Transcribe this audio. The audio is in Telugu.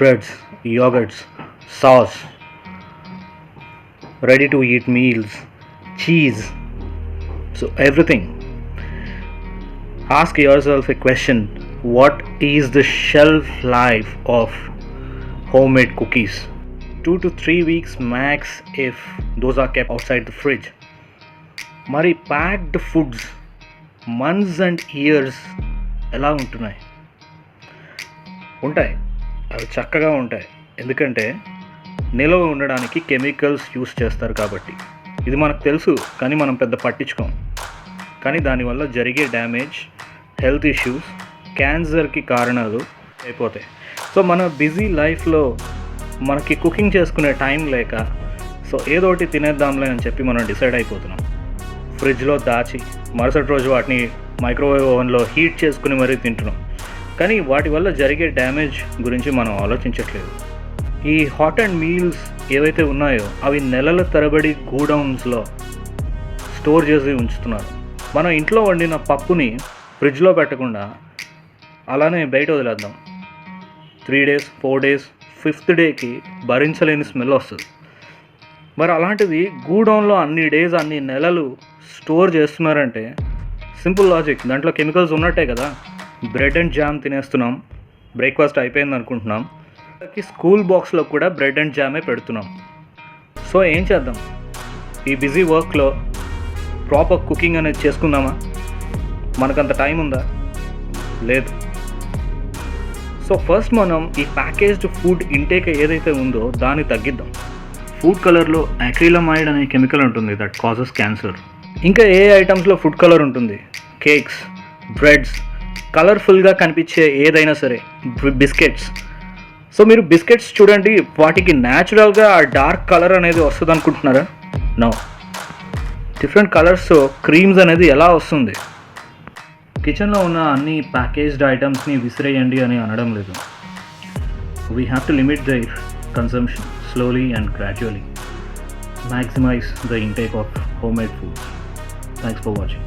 breads, yogurts, sauce, ready to eat meals, cheese. So, everything. Ask yourself a question: what is the shelf life of homemade cookies? 2 to 3 weeks max if those are kept outside the fridge. మరి packed foods months and years ఎలా ఉంటున్నాయి? ఉంటాయి, అవి చక్కగా ఉంటాయి. ఎందుకంటే నిల్వ ఉండడానికి కెమికల్స్ యూస్ చేస్తారు కాబట్టి. ఇది మనకు తెలుసు, కానీ మనం పెద్ద పట్టించుకోం. కానీ దానివల్ల జరిగే డ్యామేజ్, హెల్త్ ఇష్యూస్, క్యాన్సర్కి కారణాలు అయిపోతాయి. సో మన బిజీ లైఫ్లో మనకి కుకింగ్ చేసుకునే టైం లేక సో ఏదో ఒకటి తినేద్దాంలే అని చెప్పి మనం డిసైడ్ అయిపోతున్నాం. ఫ్రిడ్జ్లో దాచి మరుసటి రోజు వాటిని మైక్రోవేవ్ ఓవెన్లో హీట్ చేసుకుని మరీ తింటున్నాం. కానీ వాటి వల్ల జరిగే డ్యామేజ్ గురించి మనం ఆలోచించట్లేదు. ఈ హాట్ అండ్ మీల్స్ ఏవైతే ఉన్నాయో అవి నెలల తరబడి గోడౌన్స్లో స్టోర్ చేసి ఉంచుతున్నారు. మనం ఇంట్లో వండిన పప్పుని ఫ్రిడ్జ్లో పెట్టకుండా అలానే బయట వదిలేద్దాం. 3 days 4 days 5th డేకి భరించలేని స్మెల్ వస్తుంది. మరి అలాంటిది గూడౌన్లో అన్ని డేస్ అన్ని నెలలు స్టోర్ చేస్తున్నారంటే సింపుల్ లాజిక్, దాంట్లో కెమికల్స్ ఉన్నట్టే కదా. బ్రెడ్ అండ్ జామ్ తినేస్తున్నాం, బ్రేక్ఫాస్ట్ అయిపోయింది అనుకుంటున్నాం, స్కూల్ బాక్స్లో కూడా బ్రెడ్ అండ్ జామే పెడుతున్నాం. సో ఏం చేద్దాం? ఈ బిజీ వర్క్లో ప్రాపర్ కుకింగ్ అనేది చేసుకుందామా? మనకంత టైం ఉందా? లేదు. సో ఫస్ట్ మనం ఈ ప్యాకేజ్డ్ ఫుడ్ ఇంటేక్ ఏదైతే ఉందో దాన్ని తగ్గిద్దాం. ఫుడ్ కలర్లో అక్రిలమైడ్ అనే కెమికల్ ఉంటుంది, దట్ కాజెస్ క్యాన్సర్. ఇంకా ఏ ఐటమ్స్లో ఫుడ్ కలర్ ఉంటుంది? కేక్స్, బ్రెడ్స్, కలర్ఫుల్గా కనిపించే ఏదైనా సరే, బిస్కెట్స్. సో మీరు బిస్కెట్స్ చూడండి, వాటికి న్యాచురల్గా ఆ డార్క్ కలర్ అనేది వస్తుంది అనుకుంటున్నారా? నో. డిఫరెంట్ కలర్స్తో క్రీమ్స్ అనేది ఎలా వస్తుంది? కిచెన్లో ఉన్న అన్ని ప్యాకేజ్డ్ ఐటమ్స్ని విసిరేయండి అని అనడం లేదు. We have to limit the consumption slowly and gradually. Maximize the intake of homemade food. Thanks for watching.